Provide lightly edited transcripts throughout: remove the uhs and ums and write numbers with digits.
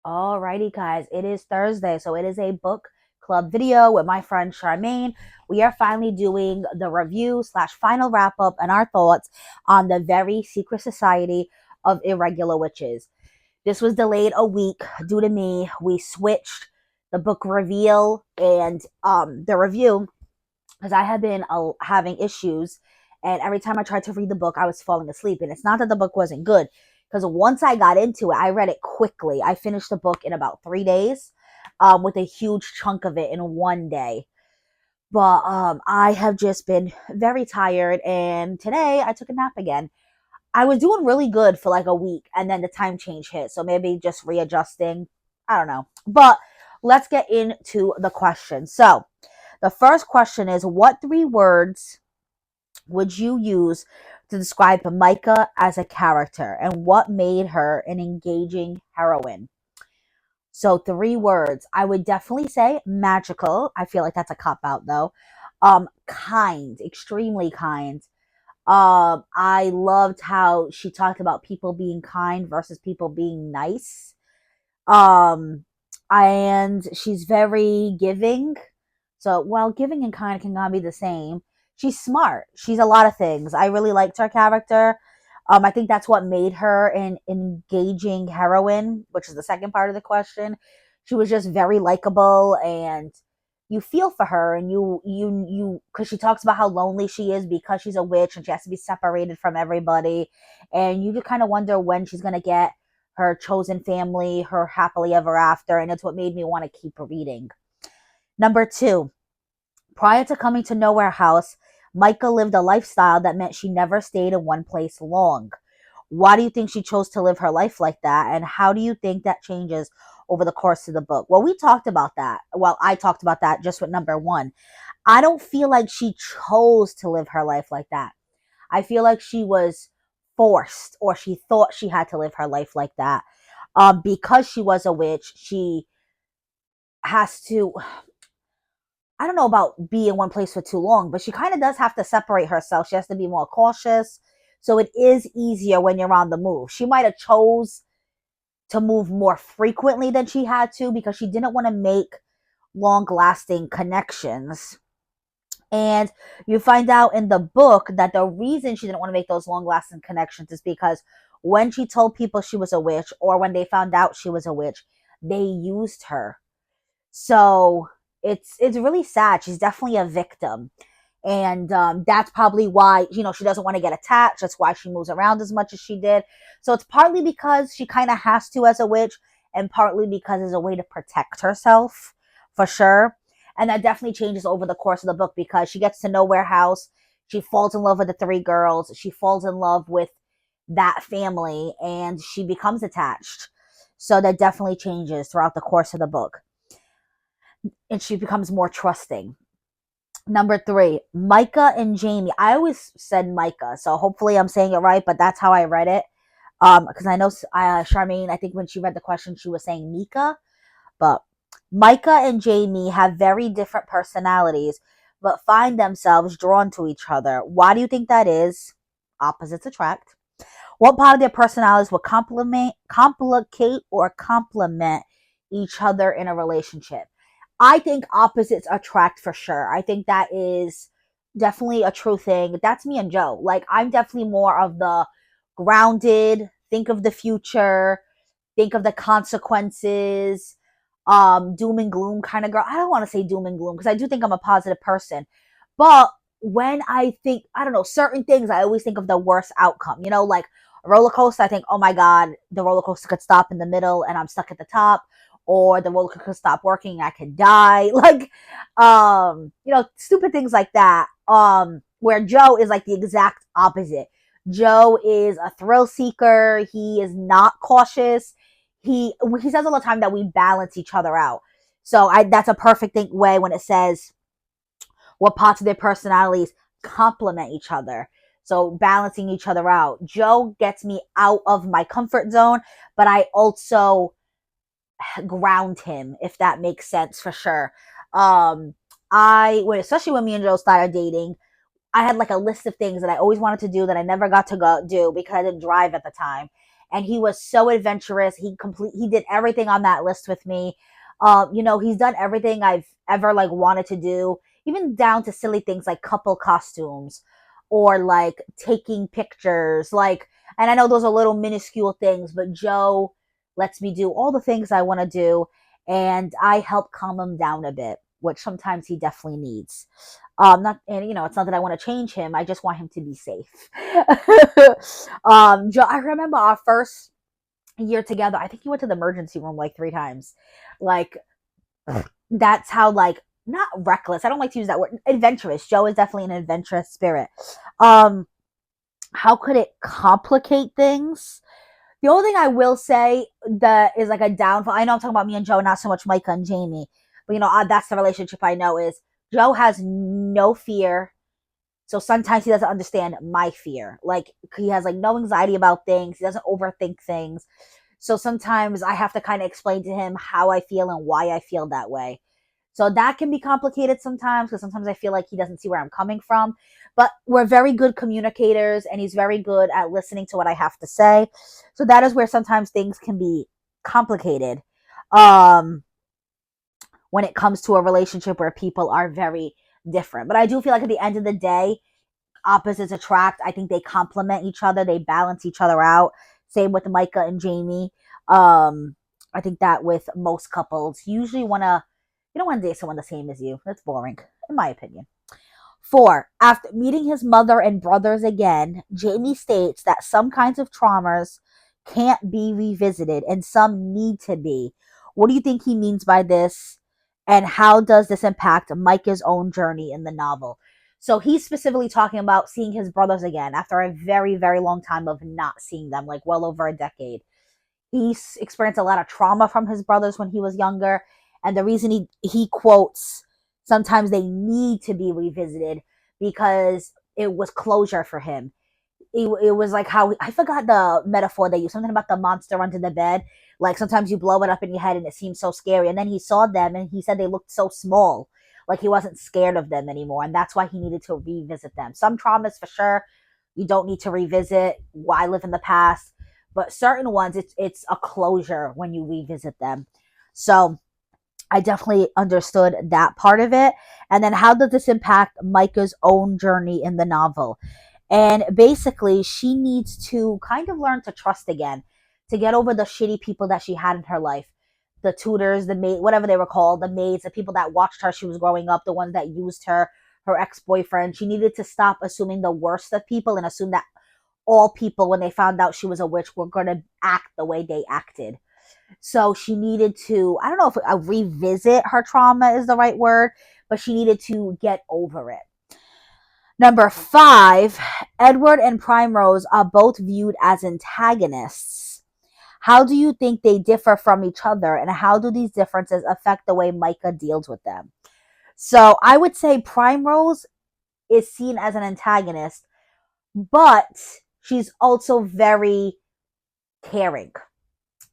Alrighty, guys, it is Thursday, so it is a book club video with my friend Charmaine. We are finally doing the review slash final wrap up and our thoughts on the very secret society of irregular witches. This was delayed a week due to me. We switched the book reveal and the review because I had been having issues, and every time I tried to read the book, I was falling asleep. And it's not that the book wasn't good, because once I got into it, I read it quickly. I finished the book in about 3 days, with a huge chunk of it in one day. But I have just been very tired, and today I took a nap again. I was doing really good for like a week, and then the time change hit, so maybe just readjusting. I don't know, but let's get into the question. So the first question is, what three words would you use to describe Micah as a character, and what made her an engaging heroine? So, three words. I would definitely say magical. I feel like that's a cop out though. Kind, extremely kind. I loved how she talked about people being kind versus people being nice. Um, and she's very giving. So, well, giving and kind can not be the same. She's smart. She's a lot of things. I really liked her character. I think that's what made her an engaging heroine, which is the second part of the question. She was just very likable, and you feel for her, and because she talks about how lonely she is because she's a witch and she has to be separated from everybody, and you just kind of wonder when she's gonna get her chosen family, her happily ever after, and it's what made me want to keep reading. Number two, prior to coming to Nowhere House, Micah lived a lifestyle that meant she never stayed in one place long. Why do you think she chose to live her life like that? And how do you think that changes over the course of the book? Well, we talked about that. Well, I talked about that just with number one. I don't feel like she chose to live her life like that. I feel like she was forced, or she thought she had to live her life like that. Because she was a witch, she has to, I don't know about be in one place for too long, but she kind of does have to separate herself. She has to be more cautious. So it is easier when you're on the move. She might have chose to move more frequently than she had to because she didn't want to make long lasting connections. And you find out in the book that the reason she didn't want to make those long lasting connections is because when she told people she was a witch, or when they found out she was a witch, they used her. So it's really sad. She's definitely a victim. And that's probably why, she doesn't want to get attached. That's why she moves around as much as she did. So it's partly because she kind of has to as a witch, and partly because it's a way to protect herself, for sure. And that definitely changes over the course of the book because she gets to Nowhere House. She falls in love with the three girls. She falls in love with that family, and she becomes attached. So that definitely changes throughout the course of the book, and she becomes more trusting. Number three, Micah and Jamie. I always said Micah, so hopefully I'm saying it right, but that's how I read it. Because I know Charmaine, I think when she read the question, she was saying Mika, but Micah and Jamie have very different personalities, but find themselves drawn to each other. Why do you think that is? Opposites attract. What part of their personalities would complicate, or complement each other in a relationship? I think opposites attract for sure. I think that is definitely a true thing. That's me and Joe. Like, I'm definitely more of the grounded, think of the future, think of the consequences, doom and gloom kind of girl. I don't want to say doom and gloom because I do think I'm a positive person. But when I think, I don't know, certain things, I always think of the worst outcome. Like a roller coaster, I think, oh my God, the roller coaster could stop in the middle and I'm stuck at the top. Or the roller coaster could stop working, I could die. Like, stupid things like that. Where Joe is like the exact opposite. Joe is a thrill seeker. He is not cautious. He says all the time that we balance each other out. So that's a perfect way when it says what parts of their personalities complement each other. So balancing each other out. Joe gets me out of my comfort zone, but I also ground him, if that makes sense, for sure. Especially when me and Joe started dating, I had like a list of things that I always wanted to do that I never got to go do because I didn't drive at the time. and he was so adventurous. He did everything on that list with me. He's done everything I've ever like wanted to do, even down to silly things like couple costumes or like taking pictures. Like, and I know those are little minuscule things, but Joe lets me do all the things I want to do, and I help calm him down a bit, which sometimes he definitely needs. Not, and it's not that I want to change him. I just want him to be safe. Joe, I remember our first year together. I think he went to the emergency room like 3 times. Like, that's how, like, not reckless. I don't like to use that word. Adventurous. Joe is definitely an adventurous spirit. Um, how could it complicate things? The only thing I will say that is like a downfall. I know I'm talking about me and Joe, not so much Micah and Jamie, but that's the relationship I know is Joe has no fear. So sometimes he doesn't understand my fear. Like, he has like no anxiety about things. He doesn't overthink things. So sometimes I have to kind of explain to him how I feel and why I feel that way. So that can be complicated sometimes because sometimes I feel like he doesn't see where I'm coming from. But we're very good communicators, and he's very good at listening to what I have to say. So that is where sometimes things can be complicated um, when it comes to a relationship where people are very different. But I do feel like at the end of the day, opposites attract. I think they complement each other, they balance each other out. Same with Micah and Jamie. I think that with most couples, you don't want to date someone the same as you. That's boring, in my opinion. 4. After meeting his mother and brothers again, Jamie states that some kinds of traumas can't be revisited and some need to be. What do you think he means by this? And how does this impact Micah's own journey in the novel? So he's specifically talking about seeing his brothers again after a very, very long time of not seeing them, like well over a decade. He's experienced a lot of trauma from his brothers when he was younger, and the reason he quotes sometimes they need to be revisited because it was closure for him. It was like how I forgot the metaphor they used, something about the monster under the bed. Like sometimes you blow it up in your head and it seems so scary, and then he saw them and he said they looked so small, like he wasn't scared of them anymore, and that's why he needed to revisit them. Some traumas for sure you don't need to revisit. Why live in the past? But certain ones, it's a closure when you revisit them. So I definitely understood that part of it. And then how does this impact Micah's own journey in the novel? And basically, she needs to kind of learn to trust again, to get over the shitty people that she had in her life. The tutors, the maid, whatever they were called, the maids, the people that watched her she was growing up, the ones that used her, her ex-boyfriend. She needed to stop assuming the worst of people and assume that all people, when they found out she was a witch, were going to act the way they acted. So she needed to, I don't know if revisit her trauma is the right word, but she needed to get over it. Number 5, Edward and Primrose are both viewed as antagonists. How do you think they differ from each other, and how do these differences affect the way Micah deals with them? So I would say Primrose is seen as an antagonist, but she's also very caring.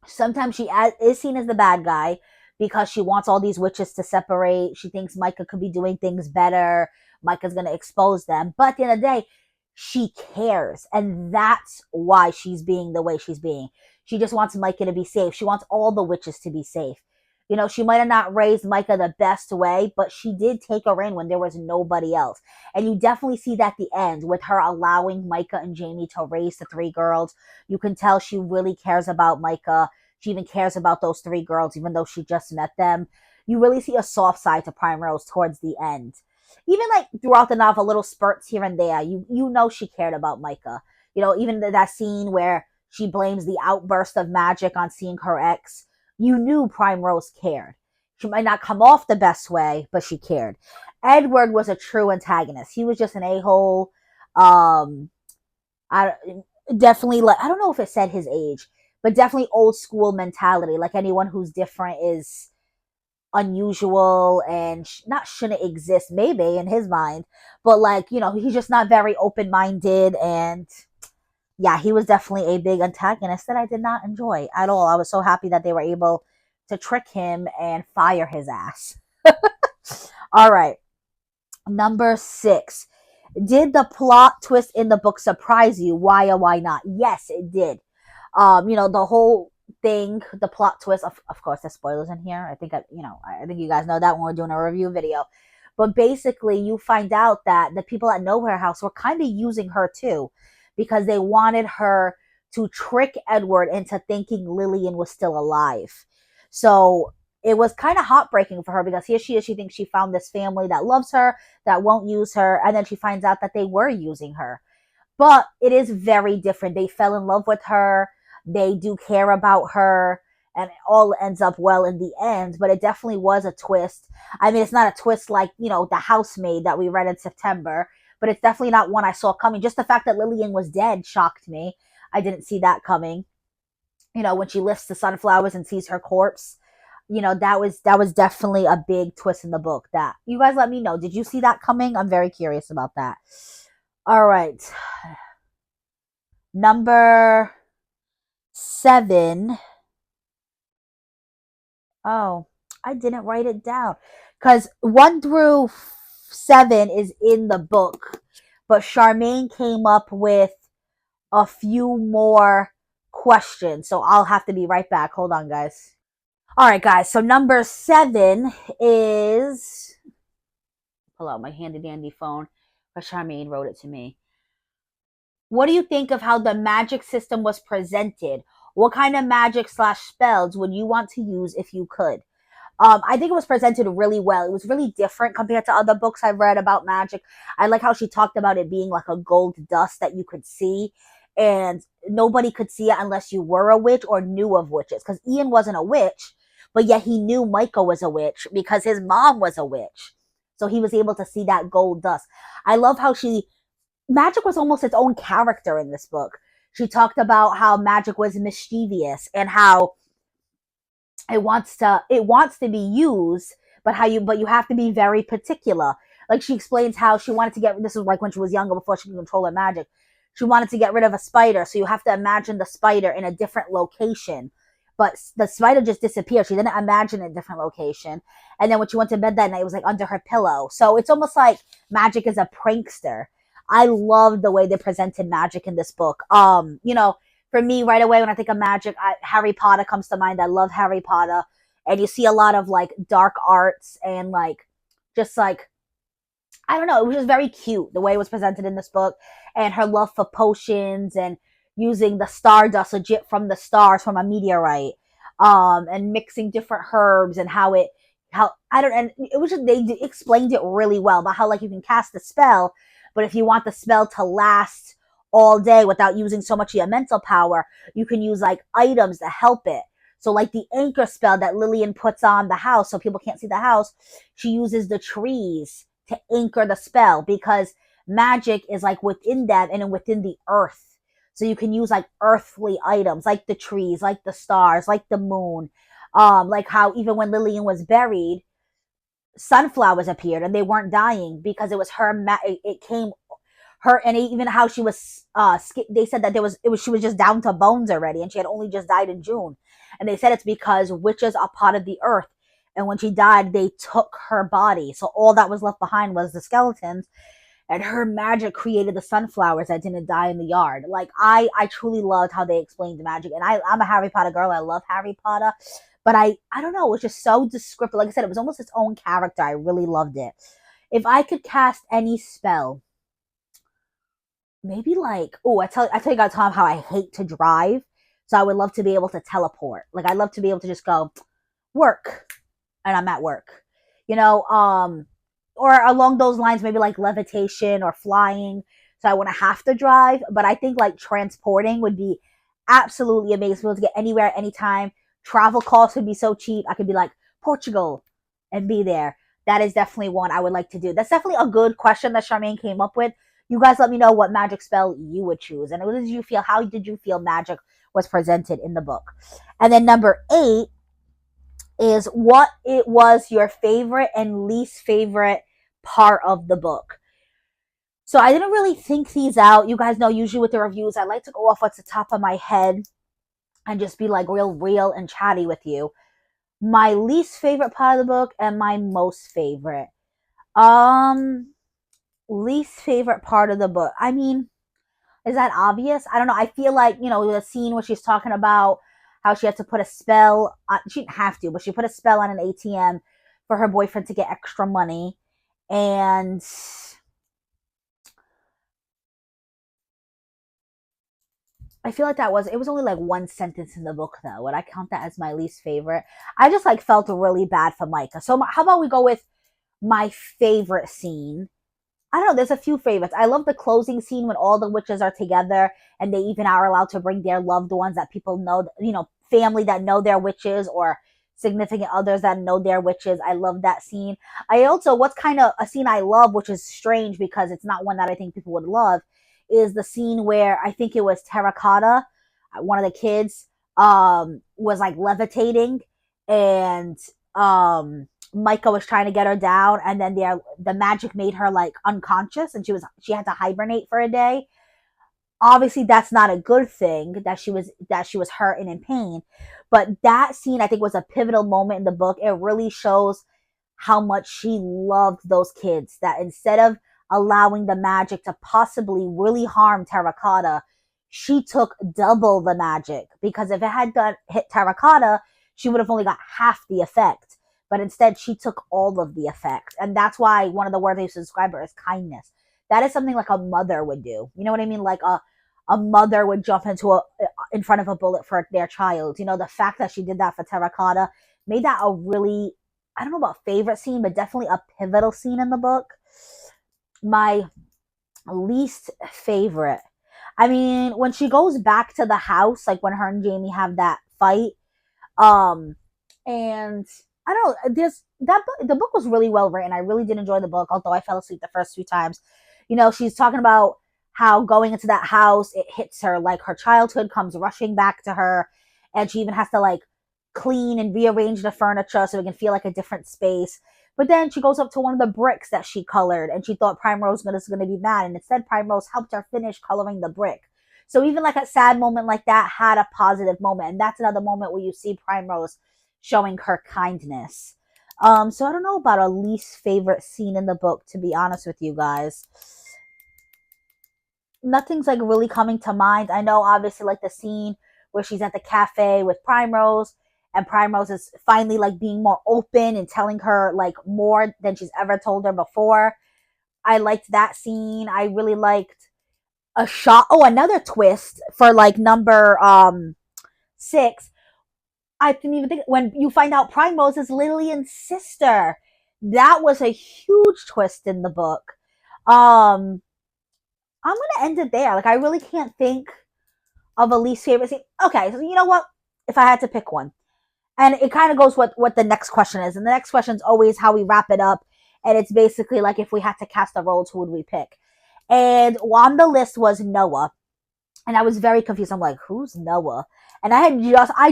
Sometimes she is seen as the bad guy because she wants all these witches to separate. She thinks Micah could be doing things better. Micah's going to expose them. But at the end of the day, she cares. And that's why she's being the way she's being. She just wants Micah to be safe. She wants all the witches to be safe. She might have not raised Micah the best way, but she did take her in when there was nobody else. And you definitely see that at the end with her allowing Micah and Jamie to raise the 3 girls. You can tell she really cares about Micah. She even cares about those 3 girls, even though she just met them. You really see a soft side to Primrose towards the end. Even like throughout the novel, little spurts here and there, you know she cared about Micah. Even that scene where she blames the outburst of magic on seeing her ex. You knew Primrose cared. She might not come off the best way, but she cared. Edward was a true antagonist. He was just an a-hole. I definitely, like, I don't know if it said his age, but definitely old school mentality. Like anyone who's different is unusual and not shouldn't exist, maybe in his mind, but like, he's just not very open-minded. And yeah, he was definitely a big antagonist that I did not enjoy at all. I was so happy that they were able to trick him and fire his ass. All right. Number 6. Did the plot twist in the book surprise you? Why or why not? Yes, it did. The whole thing, the plot twist. Of course, there's spoilers in here. I think I think you guys know that when we're doing a review video. But basically, you find out that the people at Nowhere House were kind of using her too, because they wanted her to trick Edward into thinking Lillian was still alive. So it was kind of heartbreaking for her, because here she is, she thinks she found this family that loves her, that won't use her, and then she finds out that they were using her. But it is very different. They fell in love with her, they do care about her, and it all ends up well in the end. But it definitely was a twist. I mean, it's not a twist like, The Housemaid that we read in September, but it's definitely not one I saw coming. Just the fact that Lillian was dead shocked me. I didn't see that coming. When she lifts the sunflowers and sees her corpse, that was definitely a big twist in the book. That, you guys let me know, did you see that coming? I'm very curious about that. All right. Number 7. Oh, I didn't write it down, because 1 through 7 is in the book, but Charmaine came up with a few more questions, so I'll have to be right back. Hold on, guys. All right, guys. So number 7 is, pull out my handy dandy phone, but Charmaine wrote it to me. What do you think of how the magic system was presented? What kind of magic slash spells would you want to use if you could? I think it was presented really well. It was really different compared to other books I've read about magic. I like how she talked about it being like a gold dust that you could see, and nobody could see it unless you were a witch or knew of witches. Because Ian wasn't a witch, but yet he knew Micah was a witch because his mom was a witch. So he was able to see that gold dust. I love how magic was almost its own character in this book. She talked about how magic was mischievous and how it wants to be used, but you have to be very particular. Like, she explains how she wanted to get, this was like when she was younger, before she could control her magic. She wanted to get rid of a spider, so you have to imagine the spider in a different location. But the spider just disappeared. She didn't imagine a different location. And then when she went to bed that night, it was like under her pillow. So it's almost like magic is a prankster. I love the way they presented magic in this book. For me, right away, when I think of magic, Harry Potter comes to mind. I love Harry Potter. And you see a lot of like dark arts and like, just like, I don't know, it was just very cute the way it was presented in this book, and her love for potions and using the stardust legit from the stars from a meteorite, and mixing different herbs, and how I don't, and it was just, they explained it really well about how, like, you can cast a spell, but if you want the spell to last all day without using so much of your mental power, you can use like items to help it. So like the anchor spell that Lillian puts on the house so people can't see the house, she uses the trees to anchor the spell, because magic is like within them and within the earth. So you can use like earthly items, like the trees, like the stars, like the moon. Like how even when Lillian was buried, sunflowers appeared and they weren't dying because it was her. It came her, and even how she was. They said that she was just down to bones already, and she had only just died in June. And they said it's because witches are part of the earth, and when she died, they took her body. So all that was left behind was the skeletons, and her magic created the sunflowers that didn't die in the yard. Like, I truly loved how they explained the magic, and I'm a Harry Potter girl. I love Harry Potter, but I don't know, it was just so descriptive. Like I said, it was almost its own character. I really loved it. If I could cast any spell, maybe like, I tell you guys, Tom, how I hate to drive, so I would love to be able to teleport. Like, I'd love to be able to just go work, and I'm at work, you know, or along those lines, maybe like levitation or flying, so I wouldn't have to drive. But I think like transporting would be absolutely amazing, to be able to get anywhere, anytime. Travel costs would be so cheap. I could be like Portugal and be there. That is definitely one I would like to do. That's definitely a good question that Charmaine came up with. You guys let me know what magic spell you would choose, and how did you feel magic was presented in the book? And then number 8 is what it was your favorite and least favorite part of the book. So I didn't really think these out. You guys know, usually with the reviews, I like to go off what's the top of my head and just be like real and chatty with you. My least favorite part of the book and my most favorite. Least favorite part of the book. I mean, Is that obvious? I don't know. I feel like, the scene where she's talking about how she had to put a spell on, she didn't have to, but she put a spell on an ATM for her boyfriend to get extra money. And I feel like it was only like one sentence in the book though. Would I count that as my least favorite? I just like felt really bad for Micah. So how about we go with my favorite scene? I don't know. There's a few favorites. I love the closing scene when all the witches are together and they even are allowed to bring their loved ones that people know, family that know they're witches or significant others that know they're witches. I love that scene. I also, what's kind of a scene I love, which is strange because it's not one that I think people would love, is the scene where I think it was Terracotta, one of the kids, was like levitating and, Micah was trying to get her down, and then the magic made her like unconscious, and she had to hibernate for a day. Obviously, that's not a good thing that she was hurt and in pain, but that scene I think was a pivotal moment in the book. It really shows how much she loved those kids. That instead of allowing the magic to possibly really harm Terracotta, she took double the magic because if it had hit Terracotta, she would have only got half the effect. But instead, she took all of the effect, and that's why one of the words I used to describe her is kindness. That is something like a mother would do. You know what I mean? Like a mother would jump in front of a bullet for their child. The fact that she did that for Terracotta made that a really, I don't know about favorite scene, but definitely a pivotal scene in the book. My least favorite. I mean, when she goes back to the house, like when her and Jamie have that fight, um, and I don't know, the book was really well written. I really did enjoy the book, although I fell asleep the first few times. She's talking about how going into that house, it hits her like her childhood comes rushing back to her, and she even has to like clean and rearrange the furniture so it can feel like a different space. But then she goes up to one of the bricks that she colored, and she thought Primrose was going to be mad, and instead Primrose helped her finish coloring the brick. So even like a sad moment like that had a positive moment, and that's another moment where you see Primrose showing her kindness. So I don't know about a least favorite scene in the book, to be honest with you guys. Nothing's like really coming to mind. I know obviously like the scene where she's at the cafe with Primrose and Primrose is finally like being more open and telling her like more than she's ever told her before. I liked that scene. I really liked a shot. Oh, another twist for like number 6. I didn't even think when you find out Primrose is Lillian's sister. That was a huge twist in the book. Um, I'm gonna end it there. Like I really can't think of a least favorite scene. Okay, so you know what? If I had to pick one, and it kind of goes what the next question is, and the next question is always how we wrap it up, and it's basically like if we had to cast the roles, who would we pick? And on the list was Noah, and I was very confused. I'm like, who's Noah? And I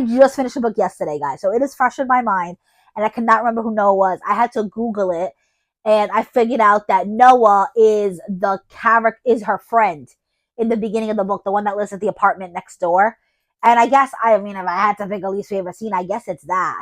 just finished the book yesterday, guys, so it is fresh in my mind, and I cannot remember who Noah was. I had to Google it, and I figured out that Noah is the character is her friend in the beginning of the book, the one that lives at the apartment next door. And I guess I mean, if I had to pick a least favorite scene, I guess it's that.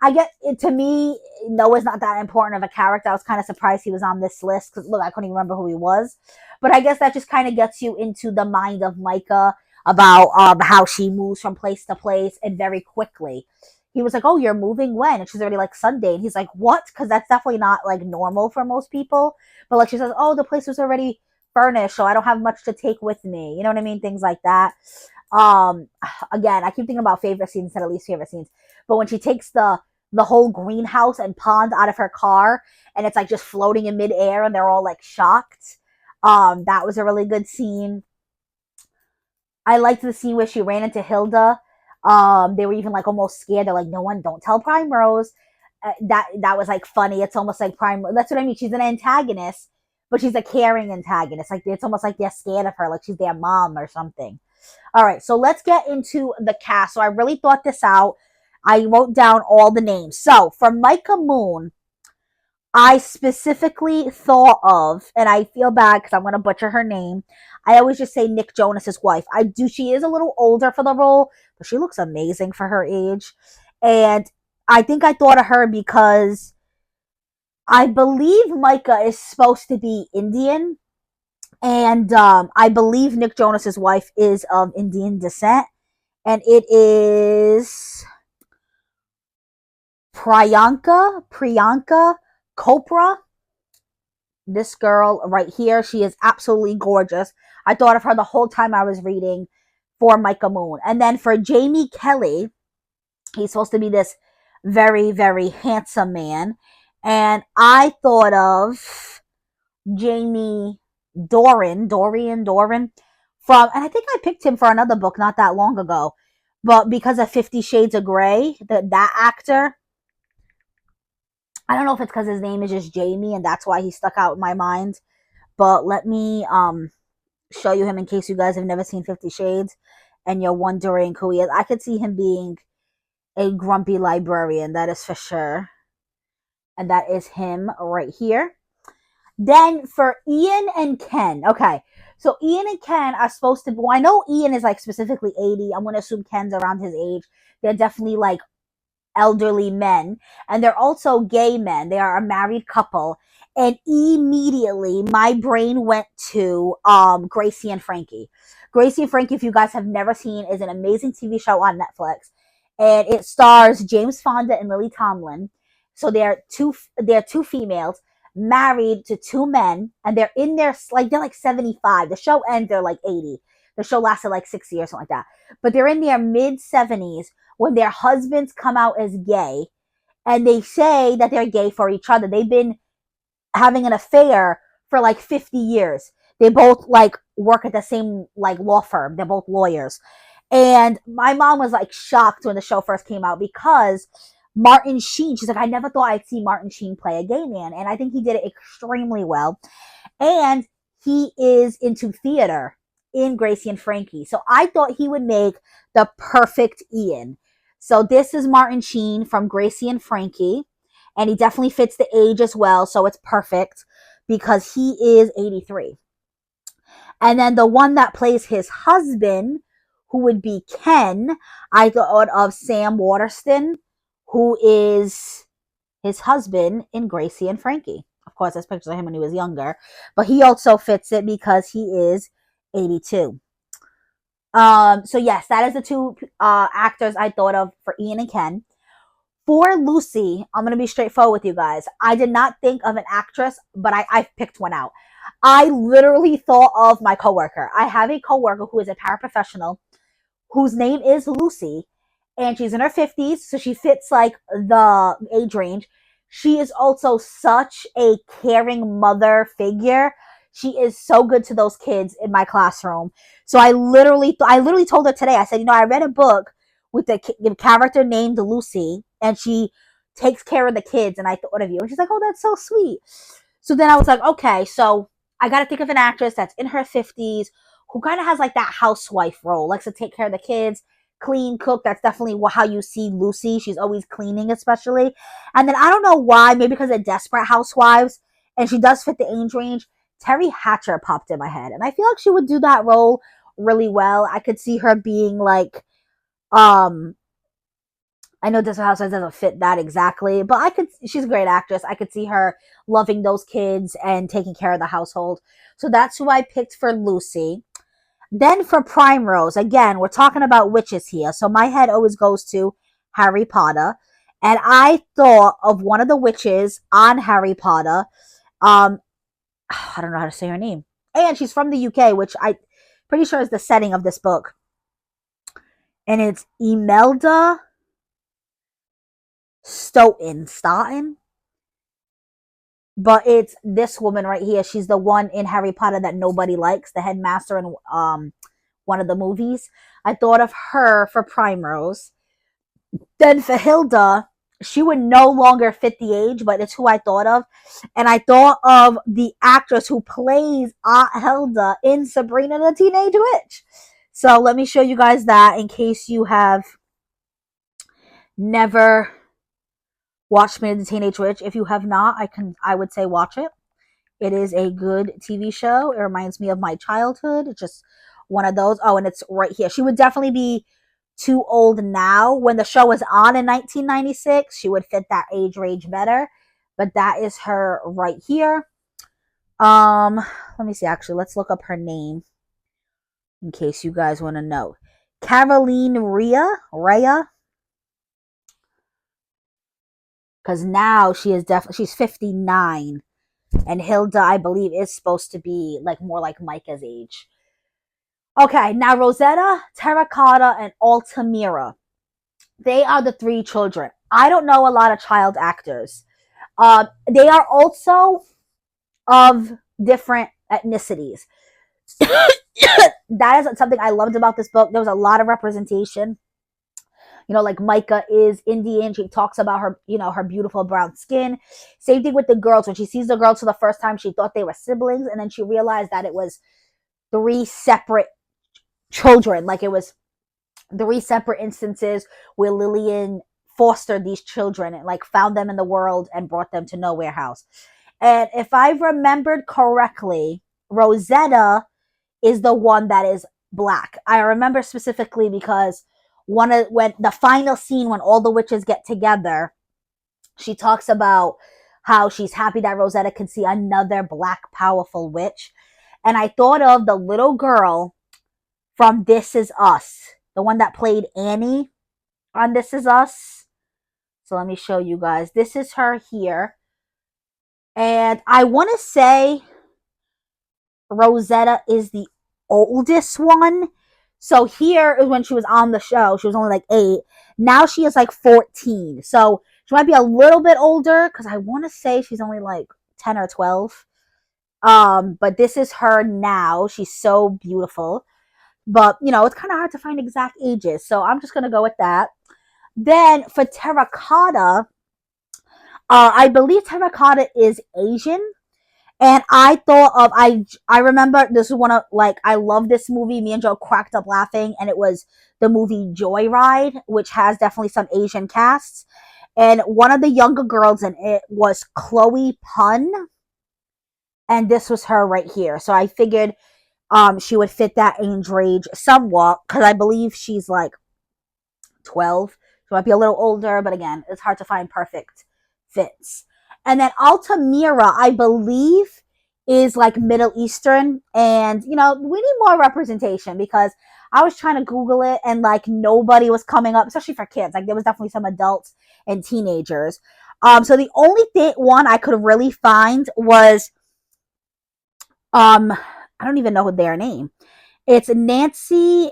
I get it. To me, Noah's not that important of a character. I was kind of surprised he was on this list because look, I couldn't even remember who he was. But I guess that just kind of gets you into the mind of Micah about how she moves from place to place and very quickly. He was like, "Oh, you're moving when?" And she's already like Sunday, and he's like, "What?" Because that's definitely not like normal for most people. But like she says, "Oh, the place was already furnished, so I don't have much to take with me." You know what I mean? Things like that. Um, Again, I keep thinking about favorite scenes instead of least favorite scenes. But when she takes the whole greenhouse and pond out of her car and it's like just floating in midair and they're all like shocked. That was a really good scene. I liked the scene where she ran into Hilda. They were even like almost scared. They're like, "No one, don't tell Primrose." That was like funny. It's almost like Primrose. That's what I mean. She's an antagonist, but she's a caring antagonist. Like it's almost like they're scared of her, like she's their mom or something. All right, so let's get into the cast. So I really thought this out. I wrote down all the names. So for Micah Moon, I specifically thought of, and I feel bad because I'm going to butcher her name. I always just say Nick Jonas's wife. I do. She is a little older for the role, but she looks amazing for her age. And I think I thought of her because I believe Micah is supposed to be Indian, And I believe Nick Jonas's wife is of Indian descent, and it is Priyanka Chopra. This girl right here, she is absolutely gorgeous. I thought of her the whole time I was reading for Micah Moon. And then for Jamie Kelly, he's supposed to be this very, very handsome man. And I thought of Jamie Dorian from, and I think I picked him for another book not that long ago. But because of 50 Shades of Grey, that actor, I don't know if it's because his name is just Jamie and that's why he stuck out in my mind. But let me show you him in case you guys have never seen 50 Shades and you're wondering who he is. I could see him being a grumpy librarian, that is for sure. And that is him right here. Then for Ian and Ken, okay. So Ian and Ken are supposed to be, well, I know Ian is like specifically 80. I'm going to assume Ken's around his age. They're definitely like elderly men, and they're also gay men. They are a married couple. And immediately my brain went to Gracie and Frankie. Gracie and Frankie, if you guys have never seen, is an amazing TV show on Netflix, and it stars James Fonda and Lily Tomlin. So they're two females married to two men, and they're in their, like, they're like 75. The show ends, they're like 80. The show lasted like 6 years, something like that. But they're in their mid 70s when their husbands come out as gay, and they say that they're gay for each other. They've been having an affair for like 50 years. They both like work at the same like law firm. They're both lawyers. And my mom was like shocked when the show first came out because Martin Sheen, she's like, I never thought I'd see Martin Sheen play a gay man. And I think he did it extremely well. And he is into theater in Gracie and Frankie. So I thought he would make the perfect Ian. So this is Martin Sheen from Gracie and Frankie. And he definitely fits the age as well. So it's perfect because he is 83. And then the one that plays his husband, who would be Ken, I thought of Sam Waterston, who is his husband in Gracie and Frankie. Of course, there's pictures of him when he was younger, but he also fits it because he is 82. So yes, that is the two actors I thought of for Ian and Ken. For Lucy, I'm gonna be straightforward with you guys. I did not think of an actress, but I picked one out. I literally thought of my coworker. I have a coworker who is a paraprofessional whose name is Lucy, and she's in her 50s, so she fits like the age range. She is also such a caring mother figure. She is so good to those kids in my classroom. So I literally told her today. I said, I read a book with the character named Lucy, and she takes care of the kids, and I thought of you. And she's like, oh, that's so sweet. So then I was like, okay, so I got to think of an actress that's in her 50s who kind of has like that housewife role, likes to take care of the kids, clean, cook. That's definitely how you see Lucy. She's always cleaning, especially. And then I don't know why, maybe because of Desperate Housewives, and she does fit the age range. Terry Hatcher popped in my head, and I feel like she would do that role really well. I could see her being like, I know Desperate Housewives doesn't fit that exactly, but she's a great actress. I could see her loving those kids and taking care of the household. So that's who I picked for Lucy. Then for Primrose, again, we're talking about witches here. So my head always goes to Harry Potter. And I thought of one of the witches on Harry Potter. I don't know how to say her name. And she's from the UK, which I pretty sure is the setting of this book. And it's Imelda Staunton. But it's this woman right here. She's the one in Harry Potter that nobody likes, the headmaster in one of the movies. I thought of her for Primrose. Then for Hilda, she would no longer fit the age, but it's who I thought of. And I thought of the actress who plays Aunt Hilda in Sabrina the Teenage Witch. So let me show you guys that in case you have never watched Sabrina the Teenage Witch. If you have not, I would say watch it. It is a good TV show. It reminds me of my childhood. It's just one of those. Oh, and it's right here. She would definitely be too old now. When the show was on in 1996, she would fit that age range better. But that is her right here. Let me see. Actually, let's look up her name in case you guys want to know. Caroline Rhea, because now she's 59, and Hilda, I believe, is supposed to be like more like Micah's age. Okay, now Rosetta, Terracotta, and Altamira. They are the three children. I don't know a lot of child actors. They are also of different ethnicities. That is something I loved about this book. There was a lot of representation. You know, like Micah is Indian. She talks about her, you know, her beautiful brown skin. Same thing with the girls. When she sees the girls for the first time, she thought they were siblings, and then she realized that it was three separate children. Like it was three separate instances where Lillian fostered these children and like found them in the world and brought them to Nowhere House. And if I remembered correctly, Rosetta is the one that is black. I remember specifically because when the final scene when all the witches get together, she talks about how she's happy that Rosetta can see another black powerful witch. And I thought of the little girl from This Is Us, the one that played Annie on This Is Us. So let me show you guys. This is her here. And I want to say Rosetta is the oldest one. So here is when she was on the show. She was only like 8. Now she is like 14. So she might be a little bit older because I want to say she's only like 10 or 12. But this is her now. She's so beautiful. But, you know, it's kind of hard to find exact ages. So I'm just going to go with that. Then for Terracotta, I believe Terracotta is Asian. And I thought of I remember this is one of like I love this movie. Me and Joe cracked up laughing, and it was the movie Joyride, which has definitely some Asian casts. And one of the younger girls in it was Chloe Pun, and this was her right here. So I figured she would fit that age range somewhat because I believe she's like 12. She might be a little older, but again, it's hard to find perfect fits. And then Altamira, I believe, is like Middle Eastern. And, you know, we need more representation because I was trying to Google it and like nobody was coming up, especially for kids. Like there was definitely some adults and teenagers. So the only one I could really find was, I don't even know their name. It's Nancy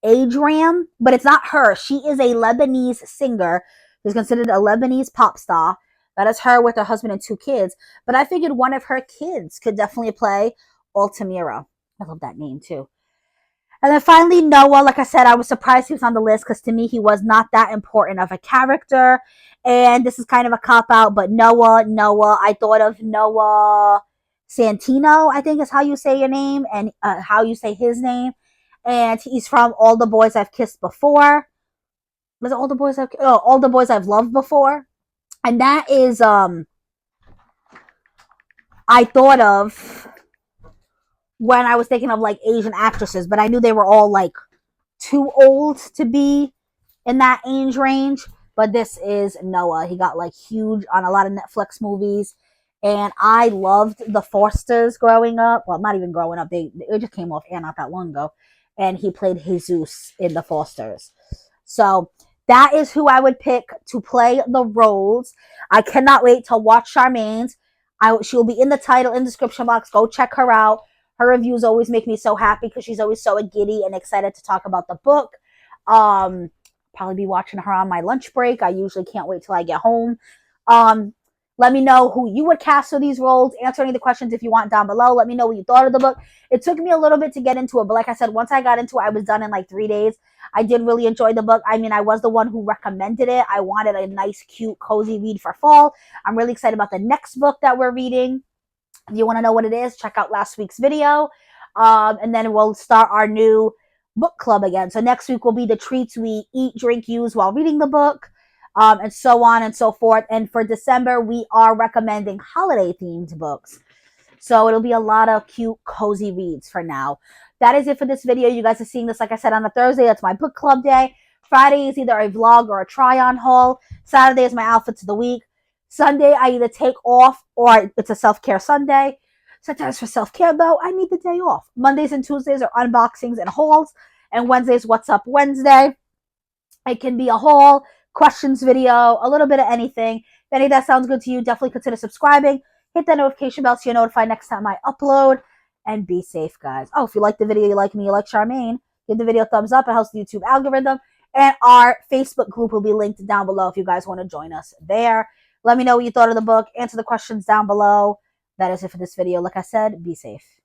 Adram, but it's not her. She is a Lebanese singer who's considered a Lebanese pop star. That is her with her husband and 2 kids. But I figured one of her kids could definitely play Altamira. I love that name too. And then finally, Noah. Like I said, I was surprised he was on the list because to me, he was not that important of a character. And this is kind of a cop out, but Noah, I thought of Noah Santino, I think is how you say your name and how you say his name. And he's from All the Boys I've Kissed Before. Was it All the Boys I've Loved Before? And that is I thought of when I was thinking of like Asian actresses, but I knew they were all like too old to be in that age range. But this is Noah. He got like huge on a lot of Netflix movies. And I loved the Fosters growing up. Well, not even growing up. It just came off air not that long ago. And he played Jesus in the Fosters. So that is who I would pick to play the roles. I cannot wait to watch Charmaine's. She'll be in the title in the description box. Go check her out. Her reviews always make me so happy because she's always so giddy and excited to talk about the book. Probably be watching her on my lunch break. I usually can't wait till I get home. Let me know who you would cast for these roles. Answer any of the questions if you want down below. Let me know what you thought of the book. It took me a little bit to get into it, but like I said, once I got into it, I was done in like 3 days. I did really enjoy the book. I mean, I was the one who recommended it. I wanted a nice, cute, cozy read for fall. I'm really excited about the next book that we're reading. If you want to know what it is, check out last week's video. And then we'll start our new book club again. So next week will be the treats we eat, drink, use while reading the book. And so on and so forth. And for December, we are recommending holiday-themed books. So it'll be a lot of cute, cozy reads for now. That is it for this video. You guys are seeing this, like I said, on a Thursday. That's my book club day. Friday is either a vlog or a try-on haul. Saturday is my outfits of the week. Sunday, I either take off or it's a self-care Sunday. Sometimes for self-care, though, I need the day off. Mondays and Tuesdays are unboxings and hauls, and Wednesdays, What's Up Wednesday. It can be a haul, questions video, a little bit of anything. If any of that sounds good to you, definitely consider subscribing. Hit that notification bell so you're notified next time I upload. And be safe, guys. Oh, if you like the video, you like me, you like Charmaine, give the video a thumbs up. It helps the YouTube algorithm. And our Facebook group will be linked down below if you guys want to join us there. Let me know what you thought of the book. Answer the questions down below. That is it for this video. Like I said, be safe.